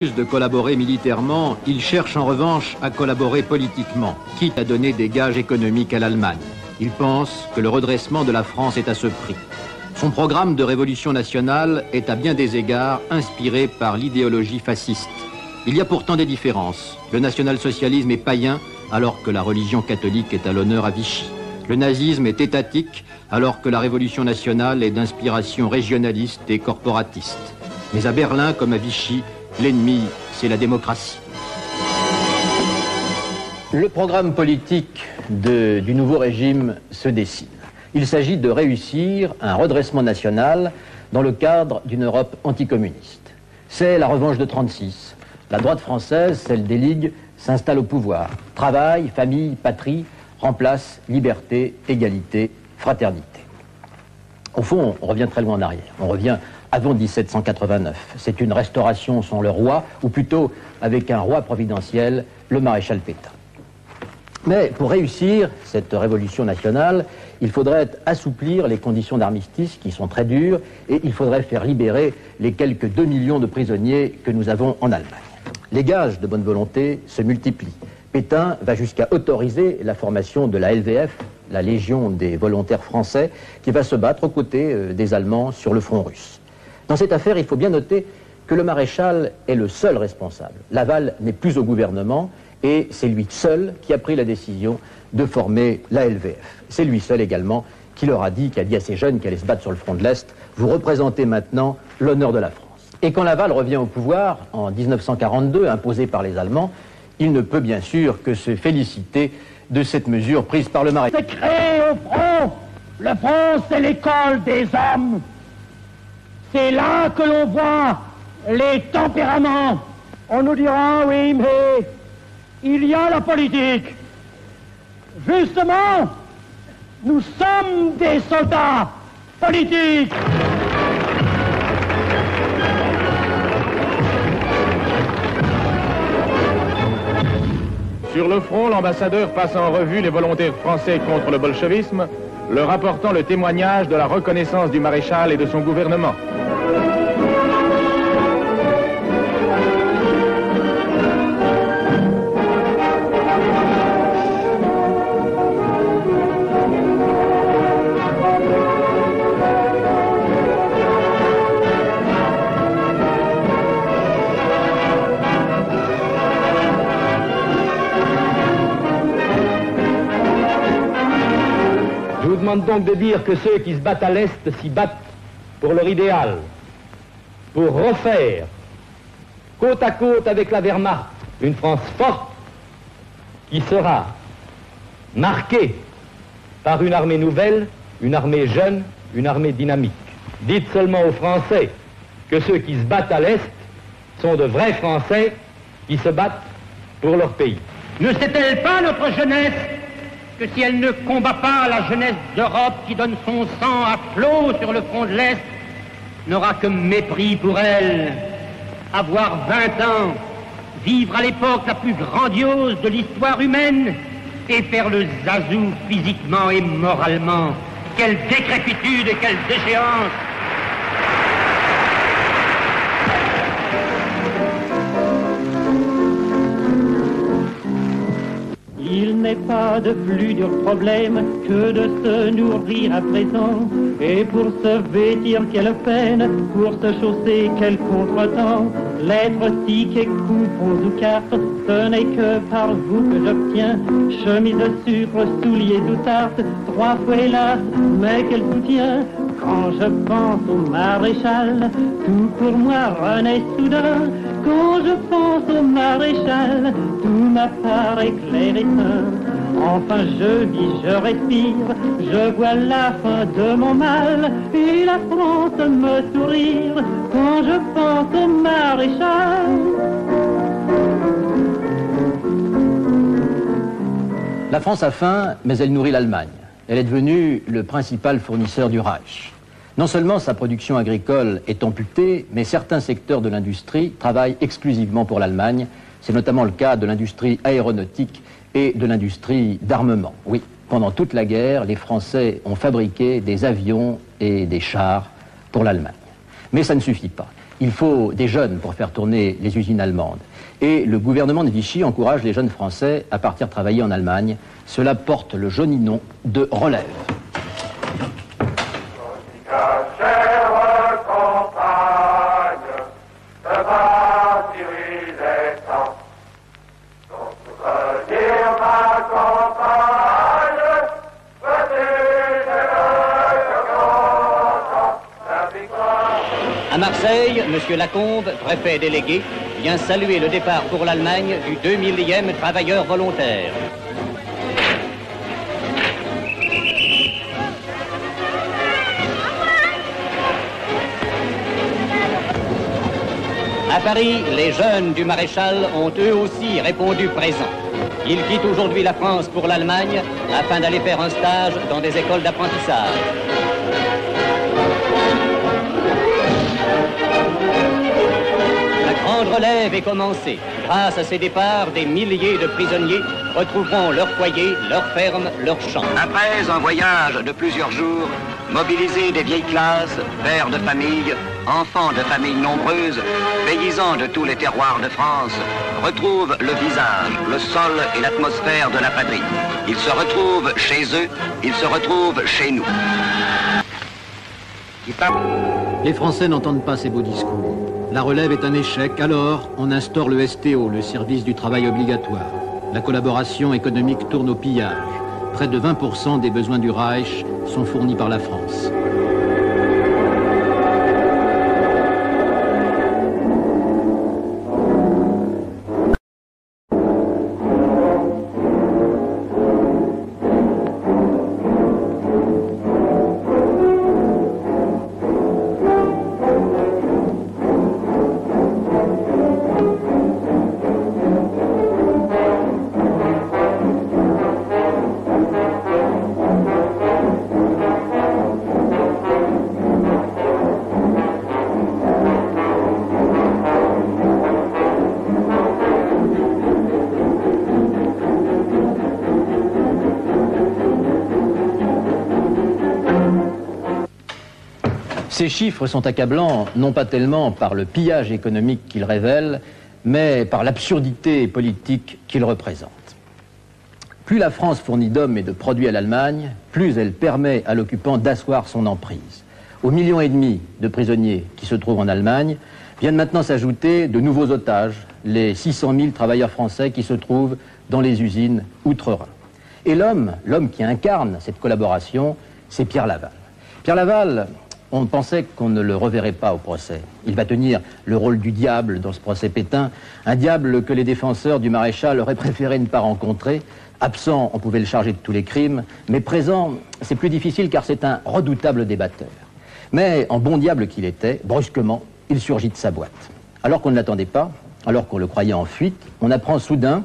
De collaborer militairement, il cherche en revanche à collaborer politiquement, quitte à donner des gages économiques à l'Allemagne. Il pense que le redressement de la France est à ce prix. Son programme de révolution nationale est à bien des égards inspiré par l'idéologie fasciste. Il y a pourtant des différences. Le national-socialisme est païen alors que la religion catholique est à l'honneur à Vichy. Le nazisme est étatique alors que la révolution nationale est d'inspiration régionaliste et corporatiste. Mais à Berlin comme à Vichy, l'ennemi, c'est la démocratie. Le programme politique du nouveau régime se dessine. Il s'agit de réussir un redressement national dans le cadre d'une Europe anticommuniste. C'est la revanche de 1936. La droite française, celle des ligues, s'installe au pouvoir. Travail, famille, patrie remplace liberté, égalité, fraternité. Au fond, on revient très loin en arrière. On revient avant 1789. C'est une restauration sans le roi, ou plutôt avec un roi providentiel, le maréchal Pétain. Mais pour réussir cette révolution nationale, il faudrait assouplir les conditions d'armistice qui sont très dures et il faudrait faire libérer les quelques 2 millions de prisonniers que nous avons en Allemagne. Les gages de bonne volonté se multiplient. Pétain va jusqu'à autoriser la formation de la LVF, la Légion des volontaires français, qui va se battre aux côtés des Allemands sur le front russe. Dans cette affaire, il faut bien noter que le maréchal est le seul responsable. Laval n'est plus au gouvernement et c'est lui seul qui a pris la décision de former la LVF. C'est lui seul également qui leur a dit, qui a dit à ces jeunes qui allaient se battre sur le front de l'Est, vous représentez maintenant l'honneur de la France. Et quand Laval revient au pouvoir en 1942, imposé par les Allemands, il ne peut bien sûr que se féliciter de cette mesure prise par le maréchal. C'est créé au front. Le front, c'est l'école des hommes. C'est là que l'on voit les tempéraments. On nous dira, oui, mais il y a la politique. Justement, nous sommes des soldats politiques. Sur le front, l'ambassadeur passe en revue les volontaires français contre le bolchevisme, leur apportant le témoignage de la reconnaissance du maréchal et de son gouvernement. Je vous demande donc de dire que ceux qui se battent à l'Est s'y battent pour leur idéal, pour refaire, côte à côte avec la Wehrmacht, une France forte qui sera marquée par une armée nouvelle, une armée jeune, une armée dynamique. Dites seulement aux Français que ceux qui se battent à l'Est sont de vrais Français qui se battent pour leur pays. Ne sait-elle pas, notre jeunesse, que si elle ne combat pas la jeunesse d'Europe qui donne son sang à flot sur le front de l'Est, n'aura que mépris pour elle. Avoir 20 ans, vivre à l'époque la plus grandiose de l'histoire humaine et faire le zazou physiquement et moralement. Quelle décrépitude et quelle déchéance! Il n'est pas de plus dur problème que de se nourrir à présent. Et pour se vêtir, quelle peine, pour se chausser, quel contretemps. Lettres, tickets, coupons ou cartes, ce n'est que par vous que j'obtiens. Chemise de sucre, souliers ou tarte, 3 fois hélas, mais quel soutien. Quand je pense au maréchal, tout pour moi renaît soudain. Quand je pense au maréchal, tout m'apparaît clair et sain. Enfin je vis, je respire, je vois la fin de mon mal, et la France me sourire quand je pense au maréchal. La France a faim, mais elle nourrit l'Allemagne. Elle est devenue le principal fournisseur du Reich. Non seulement sa production agricole est amputée, mais certains secteurs de l'industrie travaillent exclusivement pour l'Allemagne. C'est notamment le cas de l'industrie aéronautique et de l'industrie d'armement. Oui, pendant toute la guerre, les Français ont fabriqué des avions et des chars pour l'Allemagne. Mais ça ne suffit pas. Il faut des jeunes pour faire tourner les usines allemandes. Et le gouvernement de Vichy encourage les jeunes Français à partir travailler en Allemagne. Cela porte le joli nom de relève. À Marseille, M. Lacombe, préfet délégué, vient saluer le départ pour l'Allemagne du 2000e travailleur volontaire. À Paris, les jeunes du Maréchal ont eux aussi répondu présent. Ils quittent aujourd'hui la France pour l'Allemagne afin d'aller faire un stage dans des écoles d'apprentissage. La grande relève est commencée. Grâce à ces départs, des milliers de prisonniers retrouveront leur foyer, leur ferme, leur champ. Après un voyage de plusieurs jours, mobiliser des vieilles classes, pères de famille, enfants de familles nombreuses, paysans de tous les terroirs de France, retrouvent le visage, le sol et l'atmosphère de la patrie. Ils se retrouvent chez eux, ils se retrouvent chez nous. Les Français n'entendent pas ces beaux discours. La relève est un échec, alors on instaure le STO, le service du travail obligatoire. La collaboration économique tourne au pillage. Près de 20% des besoins du Reich sont fournis par la France. Ces chiffres sont accablants, non pas tellement par le pillage économique qu'ils révèlent, mais par l'absurdité politique qu'ils représentent. Plus la France fournit d'hommes et de produits à l'Allemagne, plus elle permet à l'occupant d'asseoir son emprise. Aux 1,5 millions de prisonniers qui se trouvent en Allemagne, viennent maintenant s'ajouter de nouveaux otages, les 600 000 travailleurs français qui se trouvent dans les usines outre-Rhin. Et l'homme qui incarne cette collaboration, c'est Pierre Laval. Pierre Laval, on pensait qu'on ne le reverrait pas au procès. Il va tenir le rôle du diable dans ce procès Pétain, un diable que les défenseurs du maréchal auraient préféré ne pas rencontrer. Absent, on pouvait le charger de tous les crimes, mais présent, c'est plus difficile car c'est un redoutable débatteur. Mais en bon diable qu'il était, brusquement, il surgit de sa boîte. Alors qu'on ne l'attendait pas, alors qu'on le croyait en fuite, on apprend soudain,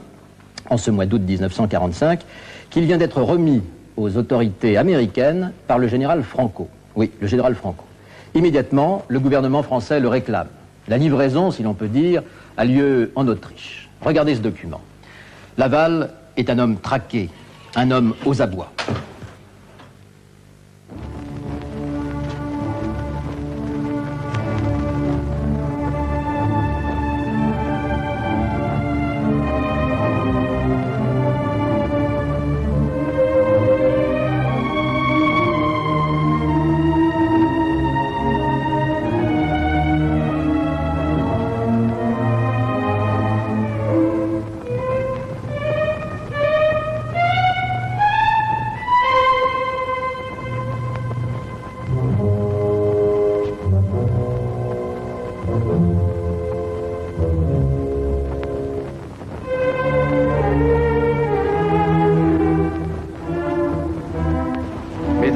en ce mois d'août 1945, qu'il vient d'être remis aux autorités américaines par le général Franco. Oui, le général Franco. Immédiatement, le gouvernement français le réclame. La livraison, si l'on peut dire, a lieu en Autriche. Regardez ce document. Laval est un homme traqué, un homme aux abois.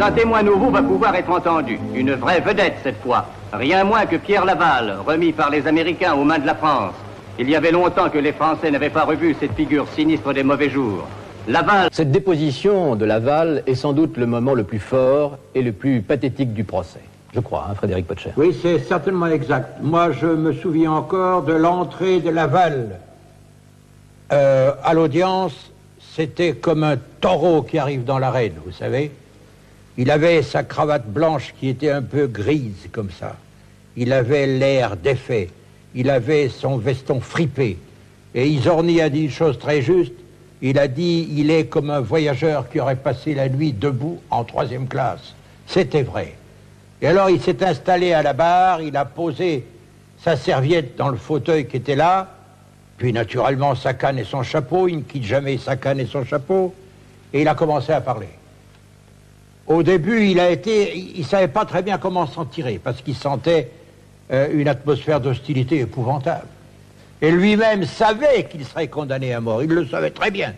Un témoin nouveau va pouvoir être entendu, une vraie vedette cette fois, rien moins que Pierre Laval, remis par les Américains aux mains de la France. Il y avait longtemps que les Français n'avaient pas revu cette figure sinistre des mauvais jours. Laval... Cette déposition de Laval est sans doute le moment le plus fort et le plus pathétique du procès. Je crois, hein, Frédéric Potcher. Oui, c'est certainement exact. Moi, je me souviens encore de l'entrée de Laval à l'audience. C'était comme un taureau qui arrive dans l'arène, vous savez. Il avait sa cravate blanche qui était un peu grise, comme ça. il avait l'air défait, il avait son veston fripé. Et Izorni a dit une chose très juste, il a dit il est comme un voyageur qui aurait passé la nuit debout en 3e classe. C'était vrai. Et alors il s'est installé à la barre, il a posé sa serviette dans le fauteuil qui était là, puis naturellement sa canne et son chapeau, il ne quitte jamais sa canne et son chapeau, et il a commencé à parler. Au début, il ne savait pas très bien comment s'en tirer, parce qu'il sentait une atmosphère d'hostilité épouvantable. Et lui-même savait qu'il serait condamné à mort, il le savait très bien.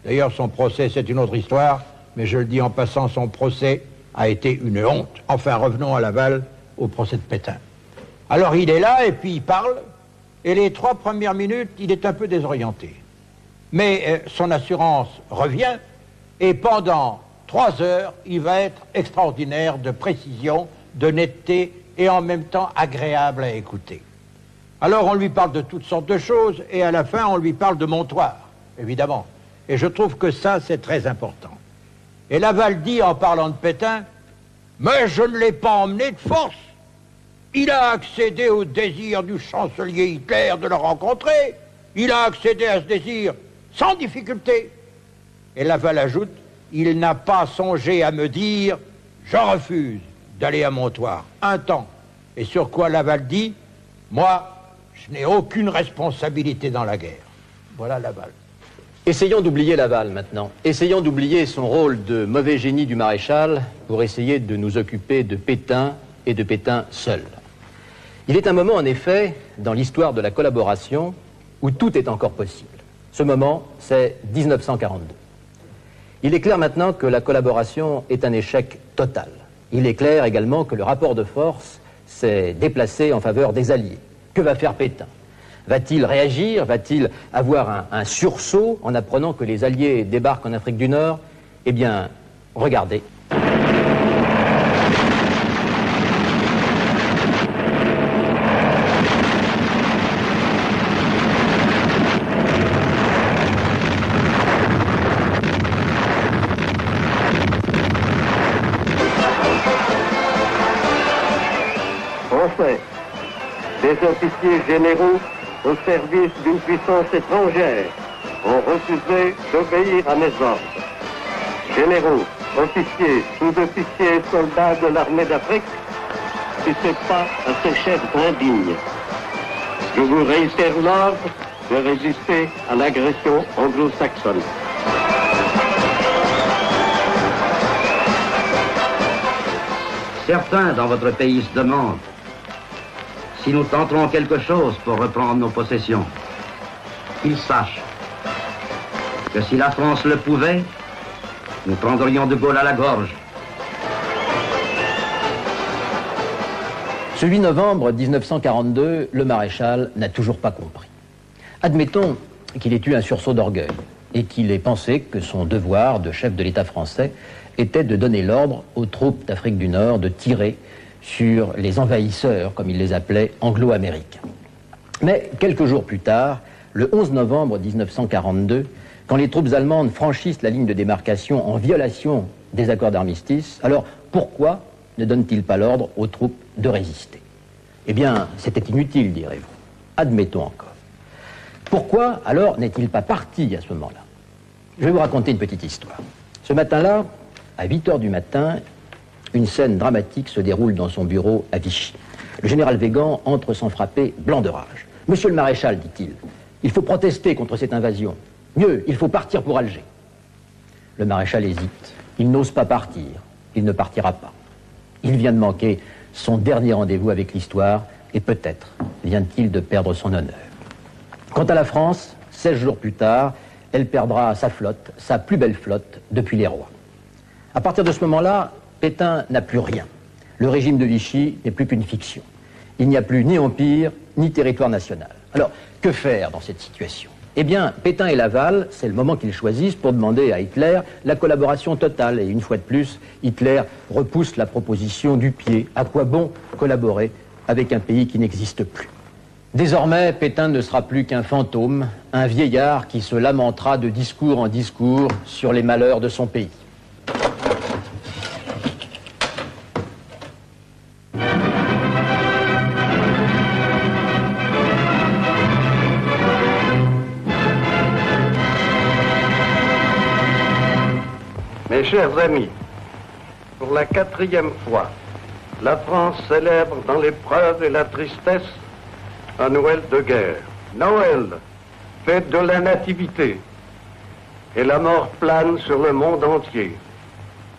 D'ailleurs, son procès, c'est une autre histoire, mais je le dis en passant, son procès a été une honte. Enfin, revenons à Laval, au procès de Pétain. Alors, il est là, et puis il parle, et les 3 premières minutes, il est un peu désorienté. Mais son assurance revient, et pendant 3 heures, il va être extraordinaire de précision, de netteté, et en même temps agréable à écouter. Alors on lui parle de toutes sortes de choses, et à la fin on lui parle de Montoire, évidemment. Et je trouve que ça c'est très important. Et Laval dit en parlant de Pétain, « Mais je ne l'ai pas emmené de force. Il a accédé au désir du chancelier Hitler de le rencontrer. Il a accédé à ce désir sans difficulté. » Et Laval ajoute, « Il n'a pas songé à me dire, je refuse d'aller à Montoire, un temps. » Et sur quoi Laval dit, « Moi, je n'ai aucune responsabilité dans la guerre. » Voilà Laval. Essayons d'oublier Laval maintenant. Essayons d'oublier son rôle de mauvais génie du maréchal pour essayer de nous occuper de Pétain et de Pétain seul. Il est un moment, en effet, dans l'histoire de la collaboration où tout est encore possible. Ce moment, c'est 1942. Il est clair maintenant que la collaboration est un échec total. Il est clair également que le rapport de force s'est déplacé en faveur des Alliés. Que va faire Pétain? Va-t-il réagir? Va-t-il avoir un sursaut en apprenant que les Alliés débarquent en Afrique du Nord? Eh bien, regardez. Français, des officiers généraux au service d'une puissance étrangère ont refusé d'obéir à mes ordres. Généraux, officiers, sous-officiers et soldats de l'armée d'Afrique, succèdent pas à ces chefs indignes. Je vous réitère l'ordre de résister à l'agression anglo-saxonne. Certains dans votre pays se demandent si nous tenterons quelque chose pour reprendre nos possessions. Qu'ils sachent que si la France le pouvait, nous prendrions de Gaulle à la gorge. Ce 8 novembre 1942, le maréchal n'a toujours pas compris. Admettons qu'il ait eu un sursaut d'orgueil et qu'il ait pensé que son devoir de chef de l'État français était de donner l'ordre aux troupes d'Afrique du Nord de tirer sur les envahisseurs, comme il les appelait, anglo-américains. Mais quelques jours plus tard, le 11 novembre 1942, quand les troupes allemandes franchissent la ligne de démarcation en violation des accords d'armistice, alors pourquoi ne donne-t-il pas l'ordre aux troupes de résister? Eh bien, c'était inutile, direz-vous. Admettons encore. Pourquoi, alors, n'est-il pas parti à ce moment-là? Je vais vous raconter une petite histoire. Ce matin-là, à 8 heures du matin, une scène dramatique se déroule dans son bureau à Vichy. Le général Weygand entre sans frapper, blanc de rage. « Monsieur le maréchal, dit-il, il faut protester contre cette invasion. Mieux, il faut partir pour Alger. » Le maréchal hésite. Il n'ose pas partir. Il ne partira pas. Il vient de manquer son dernier rendez-vous avec l'histoire et peut-être vient-il de perdre son honneur. Quant à la France, 16 jours plus tard, elle perdra sa flotte, sa plus belle flotte depuis les rois. À partir de ce moment-là, Pétain n'a plus rien. Le régime de Vichy n'est plus qu'une fiction. Il n'y a plus ni empire, ni territoire national. Alors, que faire dans cette situation? Eh bien, Pétain et Laval, c'est le moment qu'ils choisissent pour demander à Hitler la collaboration totale. Et une fois de plus, Hitler repousse la proposition du pied. À quoi bon collaborer avec un pays qui n'existe plus? Désormais, Pétain ne sera plus qu'un fantôme, un vieillard qui se lamentera de discours en discours sur les malheurs de son pays. Mes chers amis, pour la 4e fois, la France célèbre dans l'épreuve et la tristesse un Noël de guerre. Noël, fête de la nativité, et la mort plane sur le monde entier.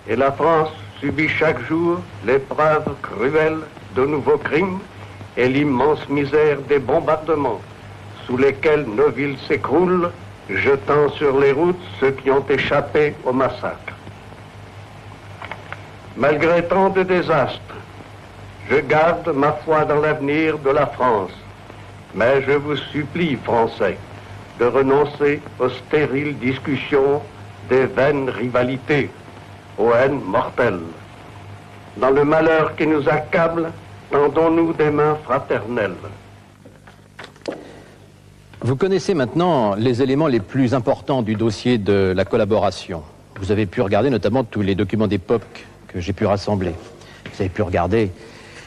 Et la France subit chaque jour l'épreuve cruelle de nouveaux crimes et l'immense misère des bombardements, sous lesquels nos villes s'écroulent, jetant sur les routes ceux qui ont échappé au massacre. Malgré tant de désastres, je garde ma foi dans l'avenir de la France. Mais je vous supplie, Français, de renoncer aux stériles discussions des vaines rivalités, aux haines mortelles. Dans le malheur qui nous accable, tendons-nous des mains fraternelles. Vous connaissez maintenant les éléments les plus importants du dossier de la collaboration. Vous avez pu regarder notamment tous les documents d'époque que j'ai pu rassembler. Vous avez pu regarder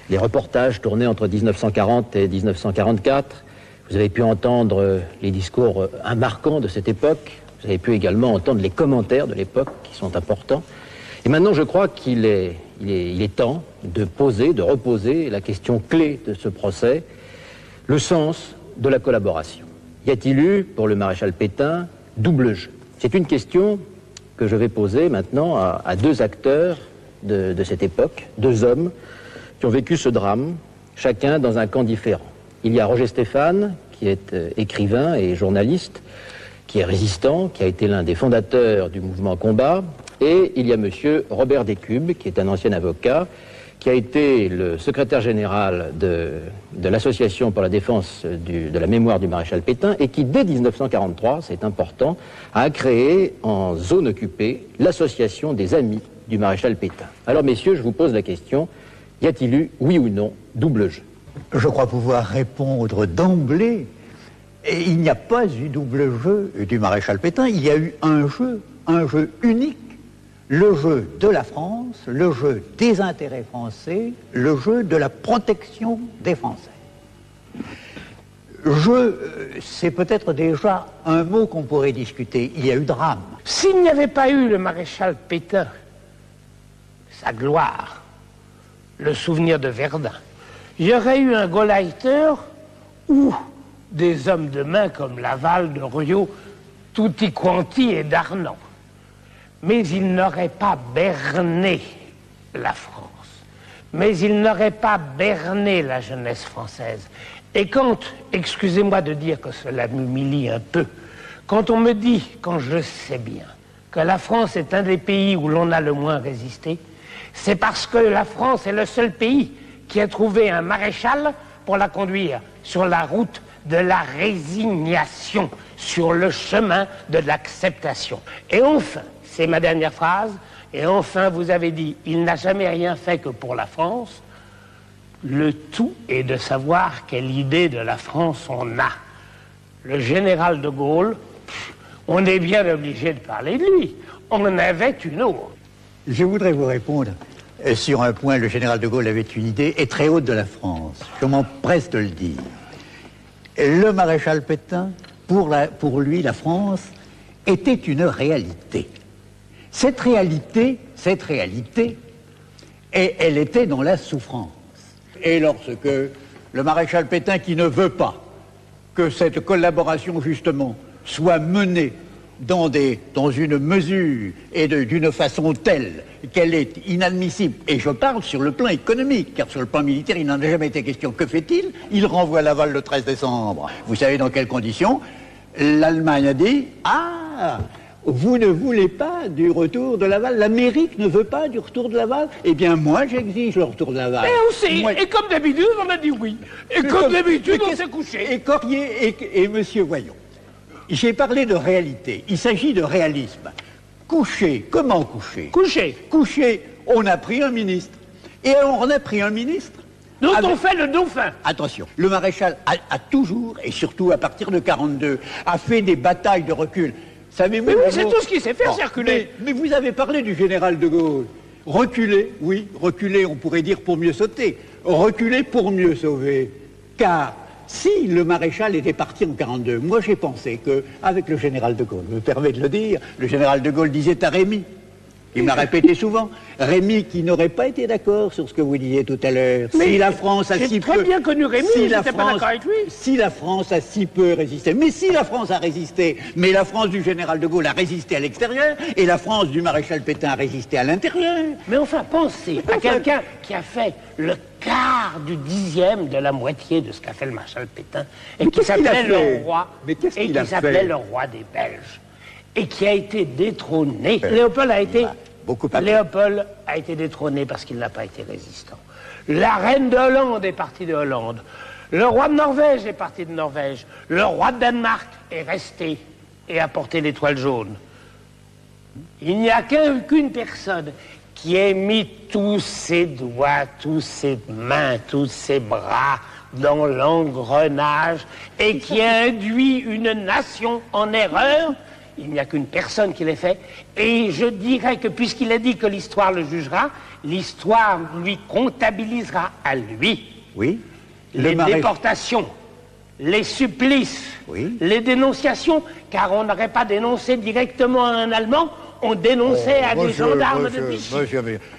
les reportages tournés entre 1940 et 1944. Vous avez pu entendre les discours marquants de cette époque. Vous avez pu également entendre les commentaires de l'époque qui sont importants. Et maintenant, je crois qu'il est temps de reposer la question clé de ce procès, le sens de la collaboration. Y a-t-il eu, pour le maréchal Pétain, double jeu? C'est une question que je vais poser maintenant à deux acteurs de cette époque, deux hommes qui ont vécu ce drame, chacun dans un camp différent. Il y a Roger Stéphane, qui est écrivain et journaliste, qui est résistant, qui a été l'un des fondateurs du mouvement Combat, et il y a monsieur Robert Descubes, qui est un ancien avocat, qui a été le secrétaire général de l'Association pour la défense de la mémoire du maréchal Pétain, et qui, dès 1943, c'est important, a créé en zone occupée l'Association des Amis du maréchal Pétain. Alors, messieurs, je vous pose la question, y a-t-il eu, oui ou non, double jeu? Je crois pouvoir répondre d'emblée. Et il n'y a pas eu double jeu du maréchal Pétain, il y a eu un jeu unique, le jeu de la France, le jeu des intérêts français, le jeu de la protection des Français. C'est peut-être déjà un mot qu'on pourrait discuter. Il y a eu drame. S'il n'y avait pas eu le maréchal Pétain, sa gloire, le souvenir de Verdun, il y aurait eu un Gauleiter ou des hommes de main comme Laval, de Rieux, tutti quanti et Darnan. Mais il n'aurait pas berné la France. Mais il n'aurait pas berné la jeunesse française. Et quand, excusez-moi de dire que cela m'humilie un peu, quand on me dit, quand je sais bien, que la France est un des pays où l'on a le moins résisté, c'est parce que la France est le seul pays qui a trouvé un maréchal pour la conduire sur la route de la résignation, sur le chemin de l'acceptation. Et enfin, c'est ma dernière phrase, et enfin vous avez dit, il n'a jamais rien fait que pour la France. Le tout est de savoir quelle idée de la France on a. Le général de Gaulle, on est bien obligé de parler de lui. On en avait une autre. Je voudrais vous répondre sur un point. Le général de Gaulle avait une idée, et très haute, de la France. Je m'empresse de le dire. Le maréchal Pétain, pour lui, la France, était une réalité. Cette réalité, elle était dans la souffrance. Et lorsque le maréchal Pétain, qui ne veut pas que cette collaboration, justement, soit menée dans une mesure et d'une façon telle qu'elle est inadmissible, et je parle sur le plan économique, car sur le plan militaire, il n'en a jamais été question. Que fait-il? Il renvoie Laval le 13 décembre. Vous savez dans quelles conditions? L'Allemagne a dit « Ah, vous ne voulez pas du retour de Laval, l'Amérique ne veut pas du retour de Laval, eh bien moi j'exige le retour de Laval. » Et aussi, et comme d'habitude, on a dit oui. Et comme d'habitude, on s'est couché. Et Corrier, et monsieur, voyons, j'ai parlé de réalité, il s'agit de réalisme. Coucher, comment coucher? Coucher, on a pris un ministre. Et on a pris un ministre dont on fait le dauphin. Attention, le maréchal a toujours, et surtout à partir de 1942, a fait des batailles de recul. Savez-vous, mais oui, c'est tout ce qu'il sait faire, c'est reculer. Mais vous avez parlé du général de Gaulle. Reculer, oui, reculer, on pourrait dire pour mieux sauter. Reculer pour mieux sauver. Car si le maréchal était parti en 1942, moi j'ai pensé qu'avec le général de Gaulle, je me permets de le dire, le général de Gaulle disait à Rémy, Il me l'a répété souvent. Rémy, qui n'aurait pas été d'accord sur ce que vous disiez tout à l'heure. Si la France a si peu... J'ai très bien connu Rémy, si je n'étais pas d'accord avec lui. Si la France a si peu résisté, mais si la France a résisté, mais la France du général de Gaulle a résisté à l'extérieur, et la France du maréchal Pétain a résisté à l'intérieur. Mais enfin, pensez à quelqu'un qui a fait le quart du 10e de la moitié de ce qu'a fait le maréchal Pétain, et qui s'appelait le roi, et qui s'appelait le roi des Belges. Et qui a été détrôné. Léopold a été détrôné parce qu'il n'a pas été résistant. La reine de Hollande est partie de Hollande. Le roi de Norvège est parti de Norvège. Le roi de Danemark est resté et a porté l'étoile jaune. Il n'y a qu'une personne qui ait mis tous ses doigts, tous ses mains, tous ses bras dans l'engrenage et qui a induit une nation en erreur. Il n'y a qu'une personne qui l'ait fait, et je dirais que puisqu'il a dit que l'histoire le jugera, l'histoire lui comptabilisera à lui. Oui. Les déportations, les supplices, les dénonciations, car on n'aurait pas dénoncé directement à un Allemand, on dénonçait à des gendarmes de Vichy.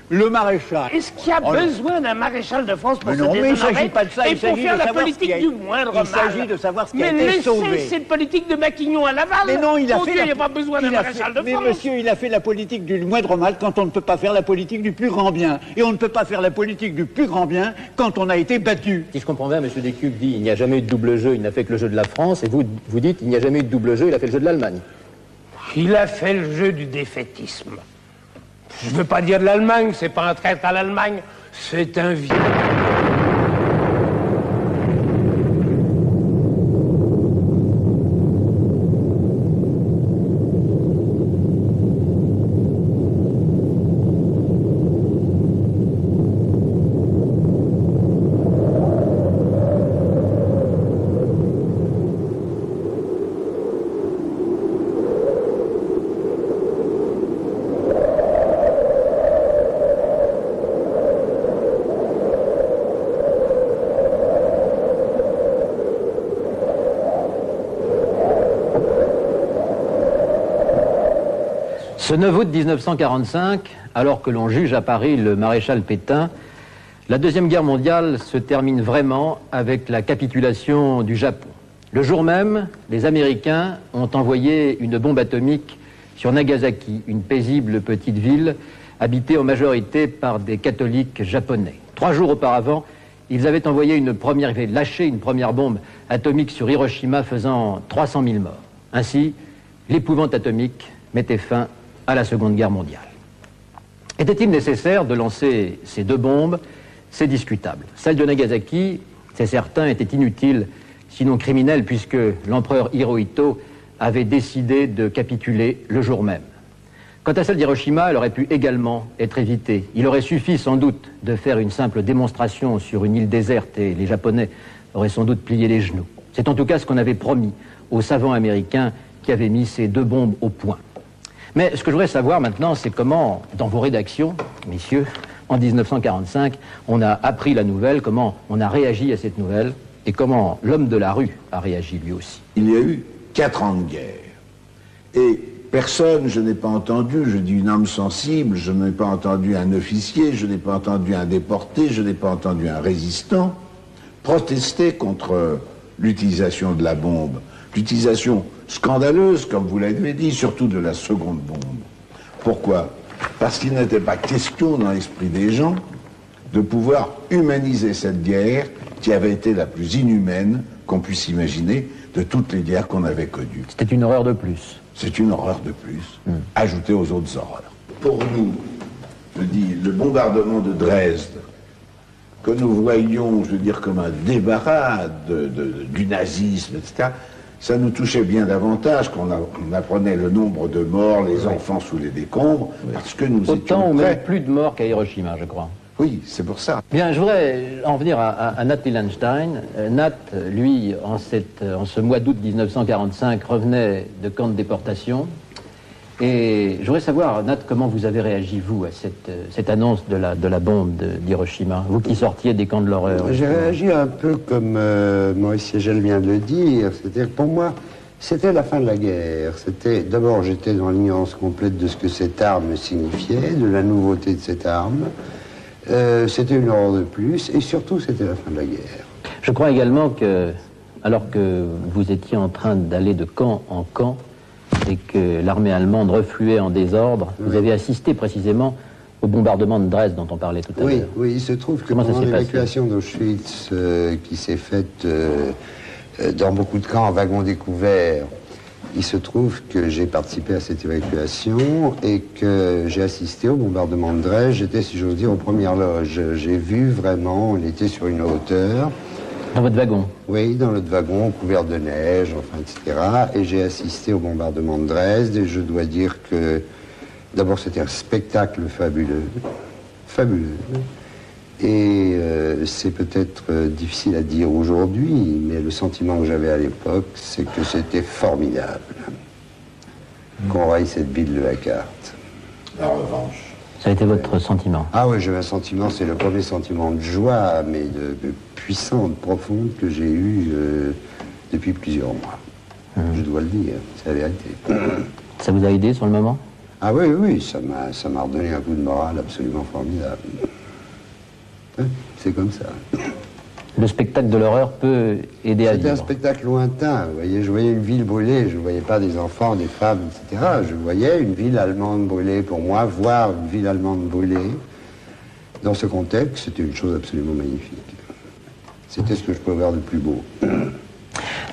Le maréchal. Est-ce qu'il y a besoin d'un maréchal de France pour se non, mais il ne déshonorer s'agit pas de ça. et pour faire la politique du moindre mal? Il s'agit de savoir ce qui a été Mais sauvé. laissez cette politique de Maquignon à Laval. Mais non, il a fait. Il n'y a pas besoin d'un maréchal de France. Mais monsieur, il a fait la politique du moindre mal quand on ne peut pas faire la politique du plus grand bien. Et on ne peut pas faire la politique du plus grand bien quand on a été battu. Si je comprends bien, M. Descubes dit il n'y a jamais eu de double jeu, il n'a fait que le jeu de la France, et vous dites il n'y a jamais eu de double jeu, il a fait le jeu de l'Allemagne. Il a fait le jeu du défaitisme. Je ne veux pas dire de l'Allemagne, c'est pas un traître à l'Allemagne, c'est un vieux. Ce 9 août 1945, alors que l'on juge à Paris le maréchal Pétain, la Deuxième Guerre mondiale se termine vraiment avec la capitulation du Japon. Le jour même, les Américains ont envoyé une bombe atomique sur Nagasaki, une paisible petite ville habitée en majorité par des catholiques japonais. 3 jours auparavant, ils avaient lâché une première bombe atomique sur Hiroshima faisant 300 000 morts. Ainsi, l'épouvante atomique mettait fin à la Seconde Guerre mondiale. Était-il nécessaire de lancer ces 2 bombes? C'est discutable. Celle de Nagasaki, c'est certain, était inutile, sinon criminelle, puisque l'empereur Hirohito avait décidé de capituler le jour même. Quant à celle d'Hiroshima, elle aurait pu également être évitée. Il aurait suffi sans doute de faire une simple démonstration sur une île déserte et les Japonais auraient sans doute plié les genoux. C'est en tout cas ce qu'on avait promis aux savants américains qui avaient mis ces 2 bombes au point. Mais ce que je voudrais savoir maintenant, c'est comment, dans vos rédactions, messieurs, en 1945, on a appris la nouvelle, comment on a réagi à cette nouvelle, et comment l'homme de la rue a réagi lui aussi. Il y a eu 4 ans de guerre. Et personne, je n'ai pas entendu, je dis une âme sensible, je n'ai pas entendu un officier, je n'ai pas entendu un déporté, je n'ai pas entendu un résistant protester contre l'utilisation de la bombe. L'utilisation scandaleuse, comme vous l'avez dit, surtout de la seconde bombe. Pourquoi? Parce qu'il n'était pas question dans l'esprit des gens de pouvoir humaniser cette guerre qui avait été la plus inhumaine qu'on puisse imaginer de toutes les guerres qu'on avait connues. C'était une horreur de plus. C'est une horreur de plus, ajoutée aux autres horreurs. Pour nous, je dis, le bombardement de Dresde, que nous voyions, je veux dire, comme un débarras du nazisme, etc., ça nous touchait bien davantage qu'on apprenait le nombre de morts, les enfants sous les décombres, parce que nous étions autant ou même plus de morts qu'à Hiroshima, je crois. Oui, c'est pour ça. Bien, je voudrais en venir à Nat Lillenstein. Nat, lui, en ce mois d'août 1945, revenait de camp de déportation. Et je voudrais savoir, Nat, comment vous avez réagi, vous, à cette annonce de la bombe d'Hiroshima, vous qui sortiez des camps de l'horreur? J'ai réagi un peu comme Maurice Siegel vient de le dire, c'est-à-dire pour moi, C'était la fin de la guerre. D'abord, j'étais dans l'ignorance complète de ce que cette arme signifiait, de la nouveauté de cette arme. C'était une horreur de plus, et surtout, c'était la fin de la guerre. Je crois également que, alors que vous étiez en train d'aller de camp en camp, et que l'armée allemande refluait en désordre, vous avez assisté précisément au bombardement de Dresde dont on parlait tout à l'heure. Oui, il se trouve que pendant l'évacuation d'Auschwitz, qui s'est faite dans beaucoup de camps en wagon découvert, il se trouve que j'ai participé à cette évacuation et que j'ai assisté au bombardement de Dresde. J'étais, si j'ose dire, aux premières loges. J'ai vu vraiment, on était sur une hauteur. Dans votre wagon? Oui, dans notre wagon, couvert de neige, enfin, etc. Et j'ai assisté au bombardement de Dresde et je dois dire que, d'abord, c'était un spectacle fabuleux. Fabuleux. Et c'est peut-être difficile à dire aujourd'hui, mais le sentiment que j'avais à l'époque, c'est que c'était formidable qu'on raille cette ville de la carte. La revanche. Ça a été votre sentiment? Ah oui, j'avais un sentiment, c'est le premier sentiment de joie, mais de puissante, profonde, que j'ai eu depuis plusieurs mois. Je dois le dire, c'est la vérité. Ça vous a aidé sur le moment? Ah oui, oui, ça m'a redonné un coup de morale absolument formidable. C'est comme ça. Le spectacle de l'horreur peut aider à vivre. C'était un spectacle lointain, vous voyez. Je voyais une ville brûlée, je ne voyais pas des enfants, des femmes, etc. Je voyais une ville allemande brûlée. Pour moi, voir une ville allemande brûlée, dans ce contexte, c'était une chose absolument magnifique. C'était ce que je pouvais voir de plus beau.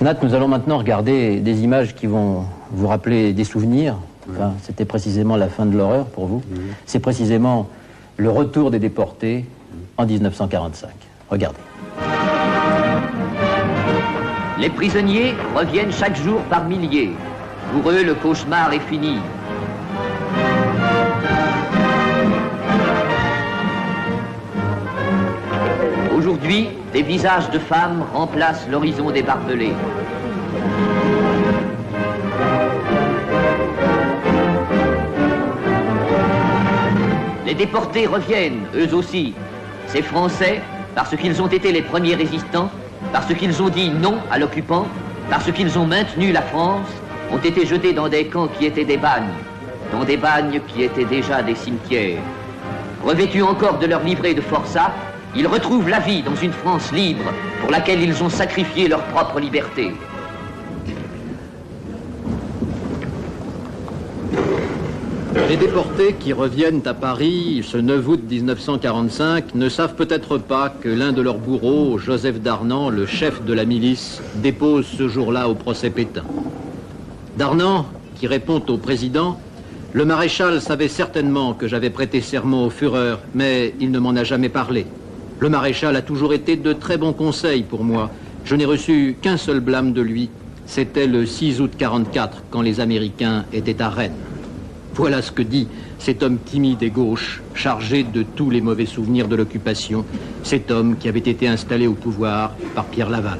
Nat, nous allons maintenant regarder des images qui vont vous rappeler des souvenirs. Enfin, c'était précisément la fin de l'horreur pour vous. C'est précisément le retour des déportés en 1945. Regardez. Les prisonniers reviennent chaque jour par milliers. Pour eux, le cauchemar est fini. Aujourd'hui, des visages de femmes remplacent l'horizon des barbelés. Les déportés reviennent, eux aussi. Ces Français, parce qu'ils ont été les premiers résistants, parce qu'ils ont dit non à l'occupant, parce qu'ils ont maintenu la France, ont été jetés dans des camps qui étaient des bagnes, dans des bagnes qui étaient déjà des cimetières. Revêtus encore de leur livret de forçat, ils retrouvent la vie dans une France libre pour laquelle ils ont sacrifié leur propre liberté. Les déportés qui reviennent à Paris ce 9 août 1945 ne savent peut-être pas que l'un de leurs bourreaux, Joseph Darnand, le chef de la milice, dépose ce jour-là au procès Pétain. Darnand, qui répond au président, « Le maréchal savait certainement que j'avais prêté serment au Führer, mais il ne m'en a jamais parlé. Le maréchal a toujours été de très bons conseils pour moi. Je n'ai reçu qu'un seul blâme de lui. C'était le 6 août 44, quand les Américains étaient à Rennes. » Voilà ce que dit cet homme timide et gauche, chargé de tous les mauvais souvenirs de l'occupation, cet homme qui avait été installé au pouvoir par Pierre Laval.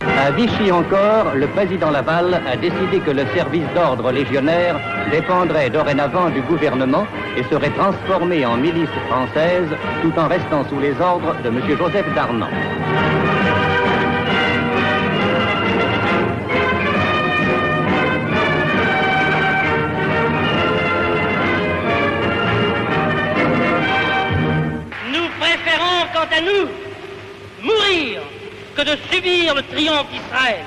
À Vichy encore, le président Laval a décidé que le service d'ordre légionnaire dépendrait dorénavant du gouvernement et serait transformé en milice française tout en restant sous les ordres de M. Joseph Darnand. Quant à nous, mourir que de subir le triomphe d'Israël.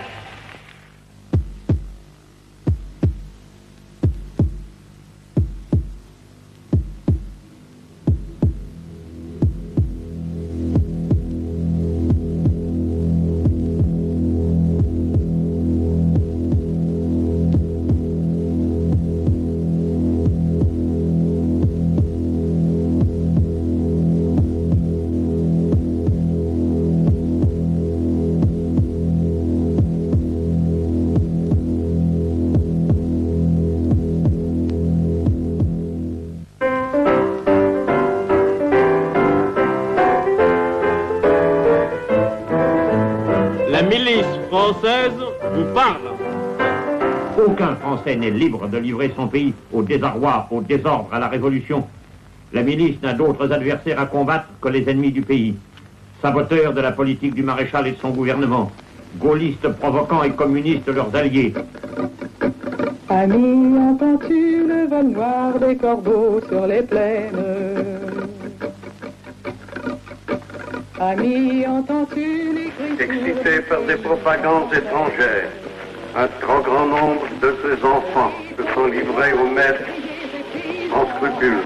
vous parle. Aucun Français n'est libre de livrer son pays au désarroi, au désordre, à la révolution. La milice n'a d'autres adversaires à combattre que les ennemis du pays, saboteurs de la politique du maréchal et de son gouvernement. gaullistes provoquant et communistes leurs alliés. Ami, entends-tu le vol noir des corbeaux sur les plaines? Ami, entends-tu les cris? Excités par des propagandes étrangères, un trop grand nombre de ces enfants se sont livrés aux maîtres sans scrupules,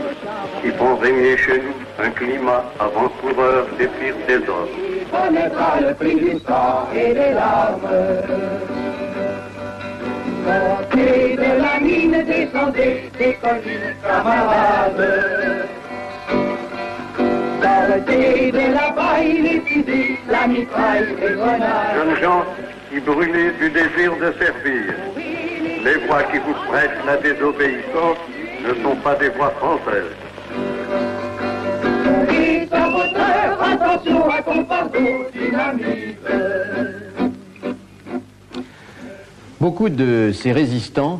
qui font régner chez nous un climat avant-coureur des pires désordres. On n'est pas le prix du sang et des larmes. Montez de la mine, descendez des collines, camarades. Sortez de la paille, les fusils, la mitraille, les grenades. Jeunes gens qui brûlez du désir de servir, les voix qui vous prêtent la désobéissance ne sont pas des voix françaises. Et à votre heure, attention à ton fardeau dynamite. Beaucoup de ces résistants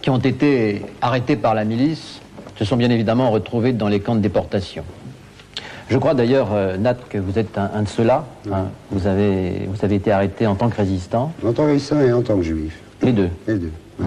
qui ont été arrêtés par la milice se sont bien évidemment retrouvés dans les camps de déportation. Je crois d'ailleurs, Nat, que vous êtes un de ceux-là. Hein. Vous avez été arrêté en tant que résistant. En tant que résistant et en tant que juif. Les deux. Les deux. Oui.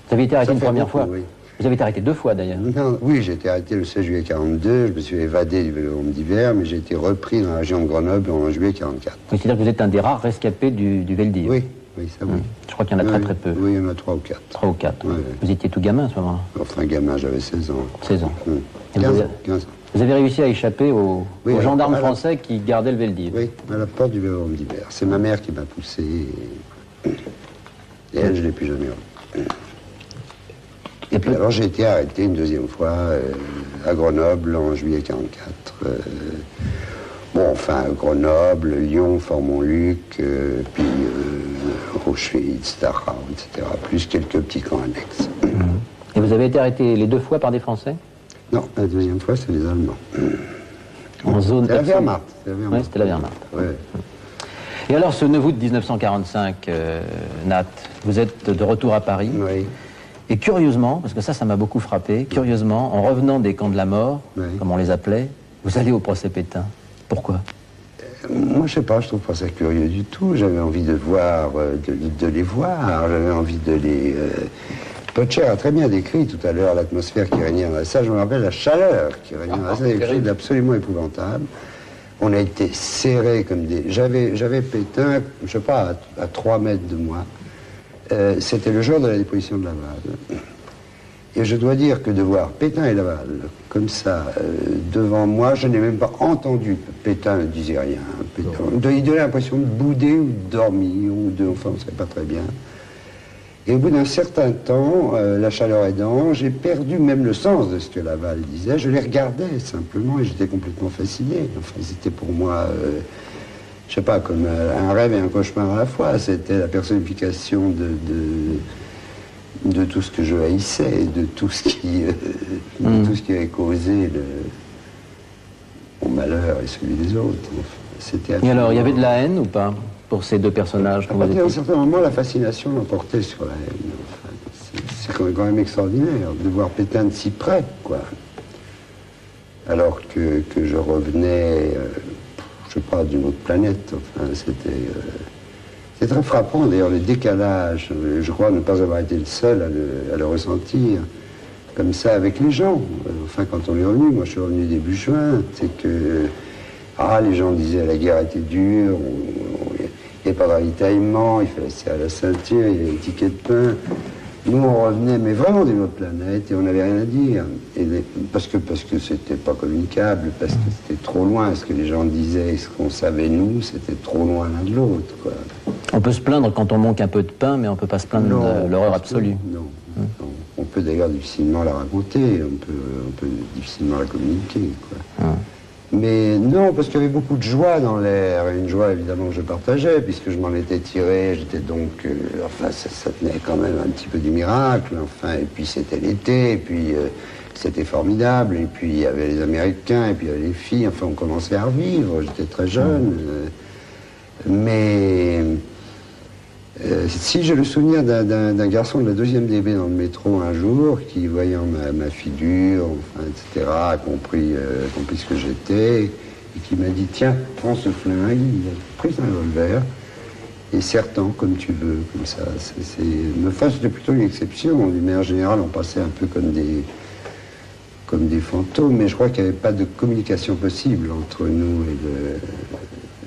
Vous avez été arrêté une première beaucoup, fois. Oui. Vous avez été arrêté 2 fois d'ailleurs. Oui, j'ai été arrêté le 16 juillet 42, je me suis évadé du Vélodrome d'hiver, mais j'ai été repris dans la région de Grenoble en juillet 44. C'est-à-dire que vous êtes un des rares rescapés du Veldiv. Oui, oui, ça oui. Je crois qu'il y en a très peu. Oui, il y en a 3 ou 4. 3 ou 4. Oui. Vous étiez tout gamin à ce moment-là? Enfin, gamin, j'avais 16 ans. 16 ans. Et 15. Vous avez réussi à échapper aux gendarmes français qui gardaient le Veldiv. Oui, à la porte du Vélodrome d'hiver. C'est ma mère qui m'a poussé. Et elle, je ne l'ai plus jamais revue. Et puis alors j'ai été arrêté une deuxième fois à Grenoble en juillet 44. Bon, enfin, Grenoble, Lyon, Fort-Montluc, puis Auschwitz, Dachau, etc. Plus quelques petits camps annexes. Et vous avez été arrêté les 2 fois par des Français? Non, la deuxième fois, c'est les Allemands. En zone... C'est la Wehrmacht. Oui, c'était la Wehrmacht. Ouais. Et alors, ce 9 août 1945, Nat, vous êtes de retour à Paris. Oui. Et curieusement, parce que ça m'a beaucoup frappé, curieusement, en revenant des camps de la mort, comme on les appelait, vous allez au procès Pétain. Pourquoi? Moi, je sais pas, je trouve pas ça curieux du tout. J'avais envie de voir, de les voir, j'avais envie de les... Potcher a très bien décrit tout à l'heure l'atmosphère qui régnait dans la salle. Je me rappelle la chaleur qui régnait dans la salle, quelque chose d'absolument épouvantable. On a été serrés comme des... J'avais Pétain, je sais pas, à 3 mètres de moi. C'était le jour de la déposition de Laval. Et je dois dire que de voir Pétain et Laval comme ça devant moi, je n'ai même pas entendu. Pétain ne disait rien. Pétain, il donnait l'impression de bouder ou de dormir, enfin on ne savait pas très bien. Et au bout d'un certain temps, la chaleur aidant, j'ai perdu même le sens de ce que Laval disait. Je les regardais simplement et j'étais complètement fasciné. Enfin, c'était pour moi... je sais pas, comme un rêve et un cauchemar à la fois. C'était la personnification de tout ce que je haïssais, de tout ce qui, tout ce qui avait causé mon malheur et celui des autres. Enfin, et alors, il y avait de la haine ou pas pour ces 2 personnages? À partir d'un certain moment, la fascination l'emportait sur la haine. Enfin, c'est quand même extraordinaire de voir Pétain de si près, quoi. Alors que je revenais... je sais pas, d'une autre planète. Enfin, c'était très frappant, d'ailleurs, le décalage. Je crois ne pas avoir été le seul à le ressentir, comme ça, avec les gens. Enfin, quand on est revenu, moi je suis revenu début juin, c'est que, les gens disaient la guerre était dure, il n'y avait pas de ravitaillement, il fallait serrer la ceinture, il y avait des tickets de pain. Nous, on revenait, mais vraiment d'une autre planète, et on n'avait rien à dire. Parce que c'était pas communicable, parce que c'était trop loin. Ce que les gens disaient et ce qu'on savait, nous, c'était trop loin l'un de l'autre, quoi. On peut se plaindre quand on manque un peu de pain, mais on ne peut pas se plaindre de l'horreur absolue. Non. On peut d'ailleurs difficilement la raconter, on peut difficilement la communiquer, quoi. Mais non, parce qu'il y avait beaucoup de joie dans l'air, et une joie évidemment que je partageais, puisque je m'en étais tiré, j'étais donc... enfin, ça tenait quand même un petit peu du miracle, enfin, et puis c'était l'été, et puis c'était formidable, et puis il y avait les Américains, et puis il y avait les filles, enfin on commençait à revivre, j'étais très jeune, mais... si j'ai le souvenir d'un garçon de la 2e DB dans le métro un jour, qui, voyant ma figure, enfin, etc., a compris ce que j'étais, et qui m'a dit, tiens, prends ce flingue, il a pris un revolver, et certains, comme tu veux, comme ça. Mais enfin, c'était plutôt une exception. D'une manière générale, on passait un peu comme des fantômes, mais je crois qu'il n'y avait pas de communication possible entre nous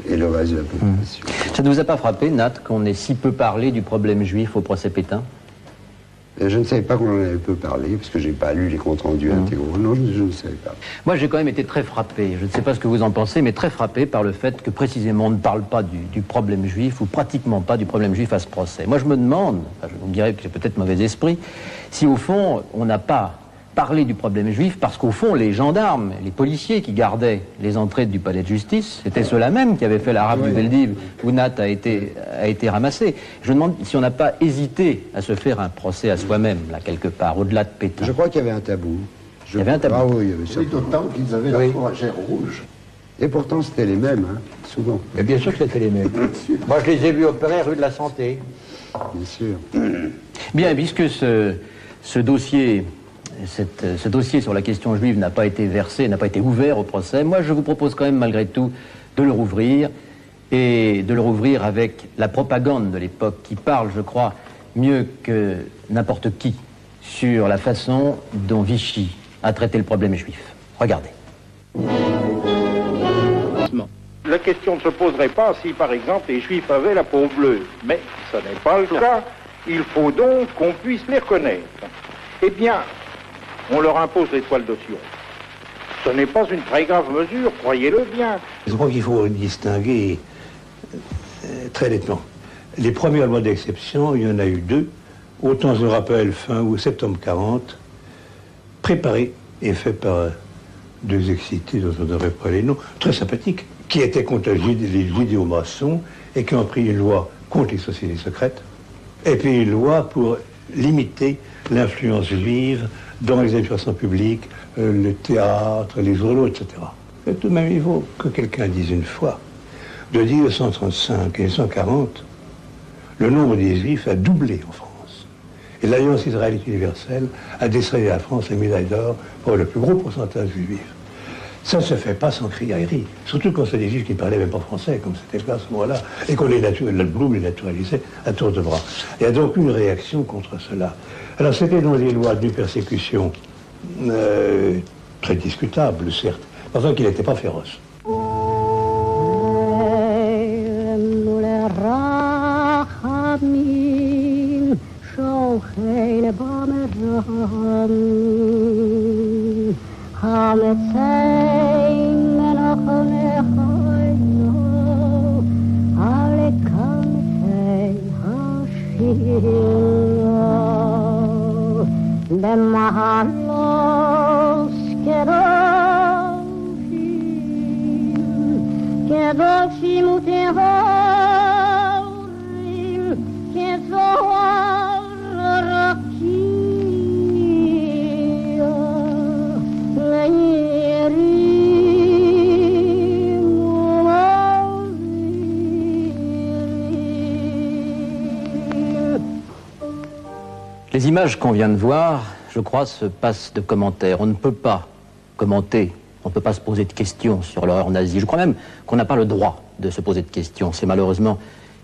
et le reste de la population. Ça ne vous a pas frappé, Nat, qu'on ait si peu parlé du problème juif au procès Pétain? Je ne savais pas qu'on en avait peu parlé, parce que je n'ai pas lu les comptes rendus intégraux. Non, je ne savais pas. Moi, j'ai quand même été très frappé, je ne sais pas ce que vous en pensez, mais très frappé par le fait que précisément on ne parle pas du problème juif, ou pratiquement pas du problème juif à ce procès. Moi, je me demande, je vous dirais que j'ai peut-être mauvais esprit, si au fond, on n'a pas parlé du problème juif, parce qu'au fond, les gendarmes, les policiers qui gardaient les entrées du palais de justice, c'était ceux-là même qui avaient fait la rafle du Veldiv, où Nat a été ramassé. Je me demande si on n'a pas hésité à se faire un procès à soi-même, là, quelque part, au-delà de Pétain. Je crois qu'il y avait un tabou. Il y avait un tabou. Ah oui, il y avait ça. C'est d'autant qu'ils avaient la fourragère rouge. Et pourtant, c'était les mêmes, hein, souvent. Mais bien sûr que c'était les mêmes. Moi, je les ai vus opérer rue de la Santé. Bien sûr. Bien, puisque ce dossier... Ce dossier sur la question juive n'a pas été versé, n'a pas été ouvert au procès. Moi, je vous propose quand même, malgré tout, de le rouvrir, et de le rouvrir avec la propagande de l'époque qui parle, je crois, mieux que n'importe qui sur la façon dont Vichy a traité le problème juif. Regardez. La question ne se poserait pas si, par exemple, les Juifs avaient la peau bleue. Mais ce n'est pas le cas. Il faut donc qu'on puisse les reconnaître. Eh bien, on leur impose l'étoile de Sion. Ce n'est pas une très grave mesure, croyez-le bien. Je crois qu'il faut distinguer très nettement. Les premières lois d'exception, il y en a eu deux, autant je me rappelle fin ou septembre 40, préparées et faites par deux excités dont on ne devrait pas les noms, très sympathiques, qui étaient contre les judéo-maçons et qui ont pris une loi contre les sociétés secrètes, et puis une loi pour limiter l'influence juive dans les administrations publiques, le théâtre, les journaux, etc. Et tout de même, il faut que quelqu'un dise une fois, de 1935 et 1940, le nombre des Juifs a doublé en France. Et l'Alliance israélite universelle a décerné à la France la médaille d'or pour le plus gros pourcentage de Juifs. Ça ne se fait pas sans criaillerie, surtout quand c'est des Juifs qui ne parlaient même pas français, comme c'était le cas à ce moment-là, et qu'on les naturalisait à tour de bras. Il y a donc une réaction contre cela. Alors c'était dans les lois de persécution très discutables, certes, enfin qu'il n'était pas féroce. Les images qu'on vient de voir, je crois, se passent de commentaires. On ne peut pas commenter, on ne peut pas se poser de questions sur l'horreur nazie. Je crois même qu'on n'a pas le droit de se poser de questions. C'est malheureusement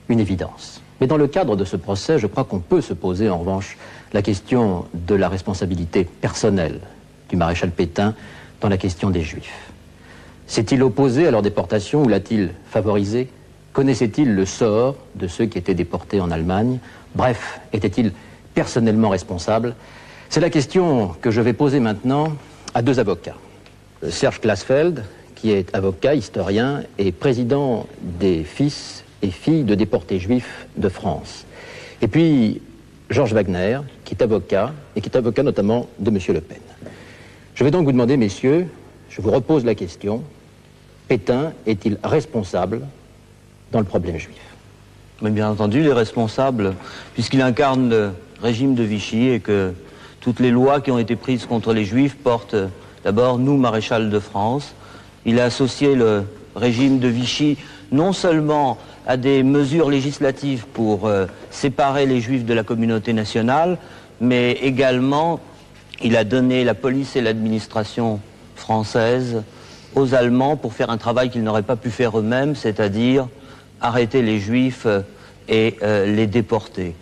une évidence. Mais dans le cadre de ce procès, je crois qu'on peut se poser, en revanche, la question de la responsabilité personnelle du maréchal Pétain dans la question des Juifs. S'est-il opposé à leur déportation ou l'a-t-il favorisé? Connaissait-il le sort de ceux qui étaient déportés en Allemagne? Bref, était-il personnellement responsable? C'est la question que je vais poser maintenant à deux avocats. Serge Klasfeld, qui est avocat, historien et président des fils et filles de déportés juifs de France. Et puis Georges Wagner, qui est avocat, et qui est avocat notamment de M. Le Pen. Je vais donc vous demander, messieurs, je vous repose la question, Pétain est-il responsable dans le problème juif? Mais bien entendu, il est responsable, puisqu'il incarne le régime de Vichy et que toutes les lois qui ont été prises contre les Juifs portent d'abord, nous, maréchal de France. Il a associé le régime de Vichy non seulement à des mesures législatives pour séparer les Juifs de la communauté nationale, mais également il a donné la police et l'administration française aux Allemands pour faire un travail qu'ils n'auraient pas pu faire eux-mêmes, c'est-à-dire arrêter les Juifs et les déporter.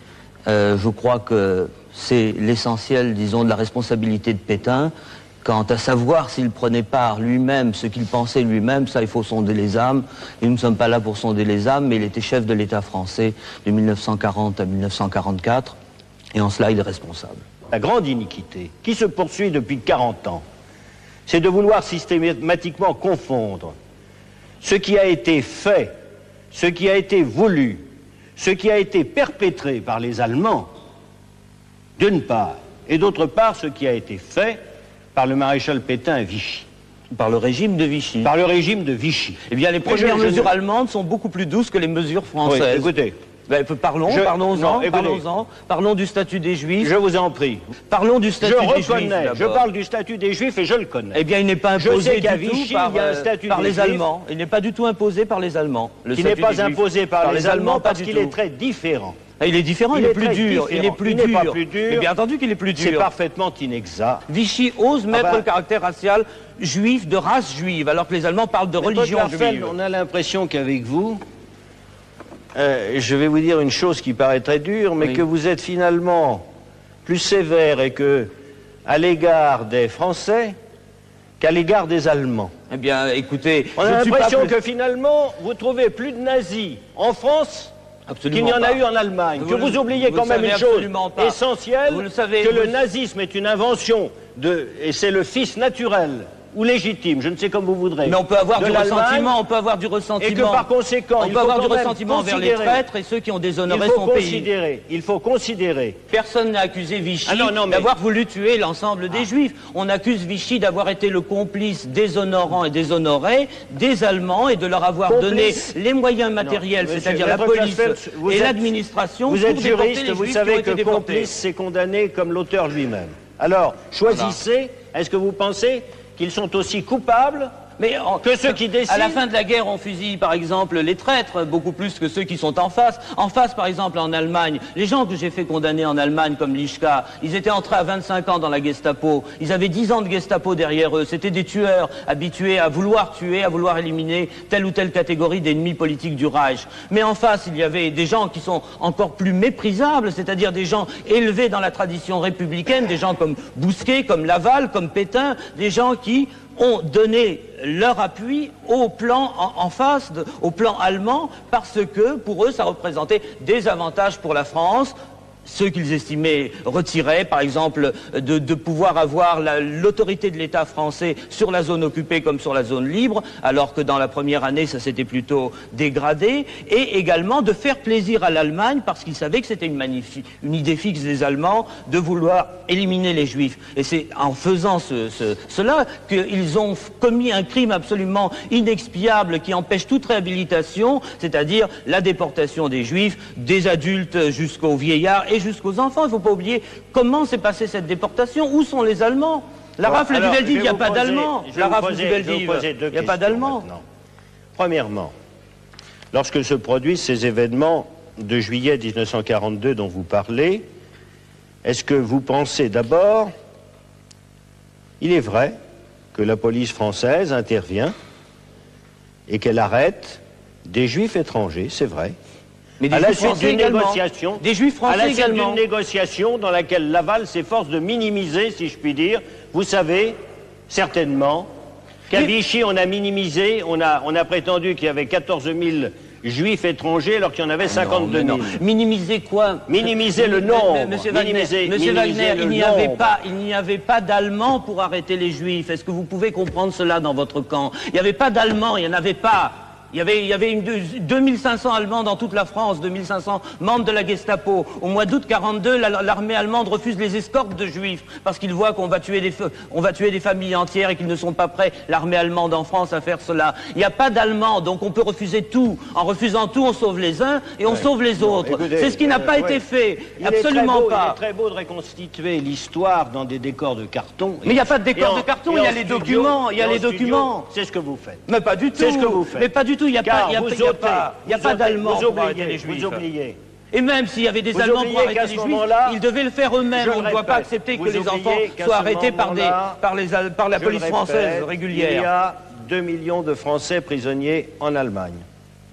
Je crois que c'est l'essentiel, disons, de la responsabilité de Pétain. Quant à savoir s'il prenait part lui-même, ce qu'il pensait lui-même, ça il faut sonder les âmes. Et nous ne sommes pas là pour sonder les âmes, mais il était chef de l'État français de 1940 à 1944, et en cela il est responsable. La grande iniquité qui se poursuit depuis 40 ans, c'est de vouloir systématiquement confondre ce qui a été fait, ce qui a été voulu, ce qui a été perpétré par les Allemands, d'une part, et d'autre part, ce qui a été fait par le maréchal Pétain à Vichy. Par le régime de Vichy. Par le régime de Vichy. Eh bien, les premières mesures allemandes sont beaucoup plus douces que les mesures françaises. Oui, écoutez. Ben, parlons du statut des Juifs. Je vous en prie. Parlons du statut des Juifs. Je parle du statut des Juifs et je le connais. Eh bien, il n'est pas imposé du tout par les Juifs. Allemands. Il n'est pas du tout imposé par les Allemands. Il n'est pas imposé par les Allemands parce qu'il est très différent. Il est différent, il est plus dur. Il n'est pas plus dur. Mais bien entendu qu'il est plus dur. C'est parfaitement inexact. Vichy ose mettre le caractère racial juif, de race juive, alors que les Allemands parlent de religion juive. On a l'impression qu'avec vous, je vais vous dire une chose qui paraît très dure, mais que vous êtes finalement plus sévère et que à l'égard des Français qu'à l'égard des Allemands. Eh bien, écoutez, on a l'impression que finalement, vous trouvez plus de nazis en France qu'il n'y en a eu en Allemagne. Que vous oubliez quand même une chose essentielle, que le nazisme est une invention et c'est le fils naturel ou légitime, je ne sais comme vous voudrez. Mais on peut avoir du ressentiment, on peut avoir du ressentiment. Et que par conséquent, on peut avoir du ressentiment envers les traîtres et ceux qui ont déshonoré son pays. Il faut considérer. Personne n'a accusé Vichy d'avoir voulu tuer l'ensemble des Juifs. On accuse Vichy d'avoir été le complice déshonorant et déshonoré des Allemands et de leur avoir donné les moyens matériels, c'est-à-dire la police et l'administration. Vous êtes juriste, vous savez que complice, c'est condamné comme l'auteur lui-même. Alors, choisissez, est-ce que vous pensez qu'ils sont aussi coupables que ceux qui décident? À la fin de la guerre, on fusille par exemple les traîtres, beaucoup plus que ceux qui sont en face. En face, par exemple, en Allemagne, les gens que j'ai fait condamner en Allemagne, comme Lischka, ils étaient entrés à 25 ans dans la Gestapo. Ils avaient 10 ans de Gestapo derrière eux. C'était des tueurs habitués à vouloir tuer, à vouloir éliminer telle ou telle catégorie d'ennemis politiques du Reich. Mais en face, il y avait des gens qui sont encore plus méprisables, c'est-à-dire des gens élevés dans la tradition républicaine, des gens comme Bousquet, comme Laval, comme Pétain, des gens qui ont donné leur appui au plan en face, au plan allemand, parce que pour eux ça représentait des avantages pour la France, ceux qu'ils estimaient retirés, par exemple de pouvoir avoir l'autorité de l'État français sur la zone occupée comme sur la zone libre, alors que dans la première année ça s'était plutôt dégradé, et également de faire plaisir à l'Allemagne parce qu'ils savaient que c'était une idée fixe des Allemands de vouloir éliminer les Juifs. Et c'est en faisant cela qu'ils ont commis un crime absolument inexpiable qui empêche toute réhabilitation, c'est-à-dire la déportation des Juifs, des adultes jusqu'aux vieillards et jusqu'aux enfants. Il ne faut pas oublier comment s'est passée cette déportation. Où sont les Allemands? La rafle du Veldiv, il n'y a pas d'Allemands. La rafle du Veldiv, il n'y a pas d'Allemands. Premièrement, lorsque se produisent ces événements de juillet 1942 dont vous parlez, est-ce que vous pensez d'abord, il est vrai que la police française intervient et qu'elle arrête des Juifs étrangers, c'est vrai. Mais à la suite d'une négociation, des Juifs français à la suite également. d'une négociation dans laquelle Laval s'efforce de minimiser, si je puis dire, vous savez, certainement, qu'à Vichy, on a minimisé, on a prétendu qu'il y avait 14 000 Juifs étrangers alors qu'il y en avait 52 000. Minimiser quoi? Minimiser le nombre. Monsieur Wagner, il n'y avait pas d'Allemands pour arrêter les Juifs. Est-ce que vous pouvez comprendre cela dans votre camp? Il n'y avait pas d'Allemands, il n'y en avait pas. Il y avait 2500 Allemands dans toute la France, 2500 membres de la Gestapo. Au mois d'août 42, l'armée allemande refuse les escortes de Juifs parce qu'ils voient qu'on va tuer des familles entières et qu'ils ne sont pas prêts, l'armée allemande en France, à faire cela. Il n'y a pas d'Allemands, donc on peut refuser tout. En refusant tout, on sauve les uns et on sauve les autres. C'est ce qui n'a pas été fait. Absolument pas. Il est très beau de reconstituer l'histoire dans des décors de carton. Mais il n'y a pas de décors de carton, il y a les documents. Il y a les documents. C'est ce que vous faites. Mais pas du tout. C'est ce que vous faites. Mais pas du tout. Il n'y a pas d'Allemands pour arrêter les Juifs. Vous oubliez. Et même s'il y avait des Allemands pour arrêter les Juifs, ils devaient le faire eux-mêmes. On ne doit pas accepter que les enfants soient arrêtés par la police française régulière. Il y a 2 millions de Français prisonniers en Allemagne.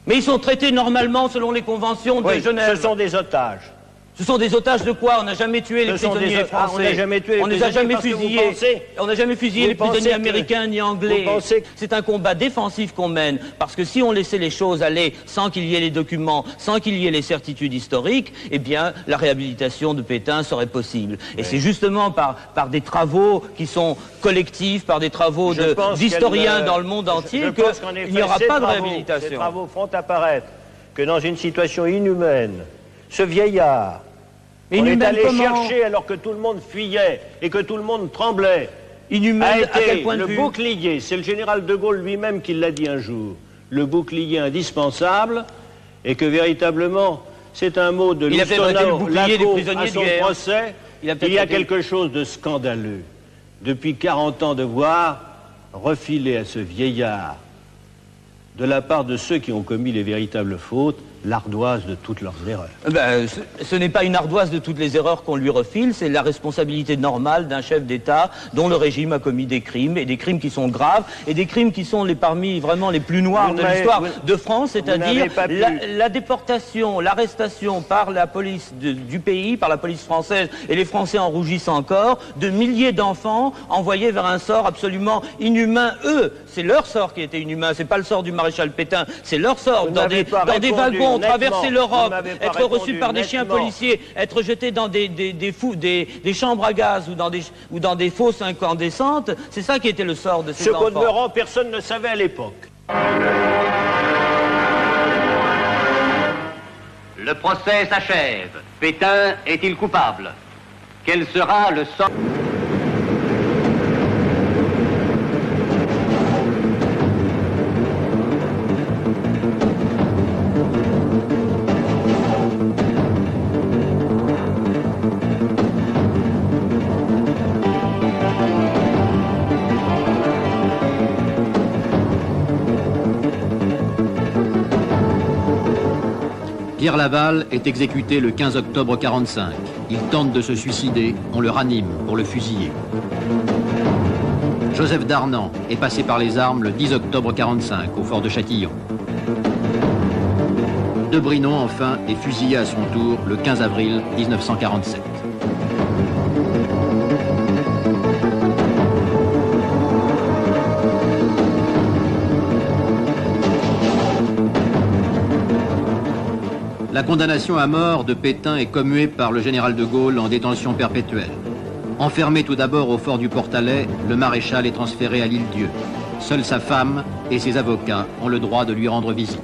Mais ils sont traités normalement selon les conventions de Genève. Ce sont des otages. Ce sont des otages de quoi? On n'a jamais tué les prisonniers français. On n'a jamais tué les prisonniers. On n'a jamais fusillé. On n'a jamais fusillé les prisonniers américains ni anglais. C'est un combat défensif qu'on mène, parce que si on laissait les choses aller sans qu'il y ait les documents, sans qu'il y ait les certitudes historiques, eh bien la réhabilitation de Pétain serait possible. Et c'est justement par des travaux qui sont collectifs, par des travaux d'historiens dans le monde entier qu'il n'y aura pas de réhabilitation. Ces travaux font apparaître que dans une situation inhumaine, ce vieillard, on est allé chercher alors que tout le monde fuyait et que tout le monde tremblait, inhumaine a à quel été point de le vue? bouclier, c'est le général de Gaulle lui-même qui l'a dit un jour, le bouclier indispensable, et que véritablement, c'est un mot de Lustenau, Laco, à son procès, il y a quelque chose de scandaleux. Depuis 40 ans de voir refiler à ce vieillard, de la part de ceux qui ont commis les véritables fautes, l'ardoise de toutes leurs erreurs. Ce n'est pas une ardoise de toutes les erreurs qu'on lui refile, c'est la responsabilité normale d'un chef d'État dont le régime a commis des crimes, et des crimes qui sont graves, et des crimes qui sont parmi vraiment les plus noirs de l'histoire de France, c'est-à-dire la déportation, l'arrestation par la police du pays, par la police française, et les Français en rougissent encore, de milliers d'enfants envoyés vers un sort absolument inhumain. Eux, c'est leur sort qui était inhumain, c'est pas le sort du maréchal Pétain, c'est leur sort dans des wagons, traverser l'Europe, être reçu par des chiens policiers, être jeté dans des chambres à gaz ou dans des fosses incandescentes, c'est ça qui était le sort de ces enfants. Ce qu'au demeurant, personne ne savait à l'époque. Le procès s'achève. Pétain est-il coupable? Quel sera le sort? Pierre Laval est exécuté le 15 octobre 1945. Il tente de se suicider, on le ranime pour le fusiller. Joseph Darnan est passé par les armes le 10 octobre 1945 au fort de Châtillon. De Brinon, enfin, est fusillé à son tour le 15 avril 1947. La condamnation à mort de Pétain est commuée par le général de Gaulle en détention perpétuelle. Enfermé tout d'abord au fort du Portalet, le maréchal est transféré à l'Île-Dieu. Seule sa femme et ses avocats ont le droit de lui rendre visite.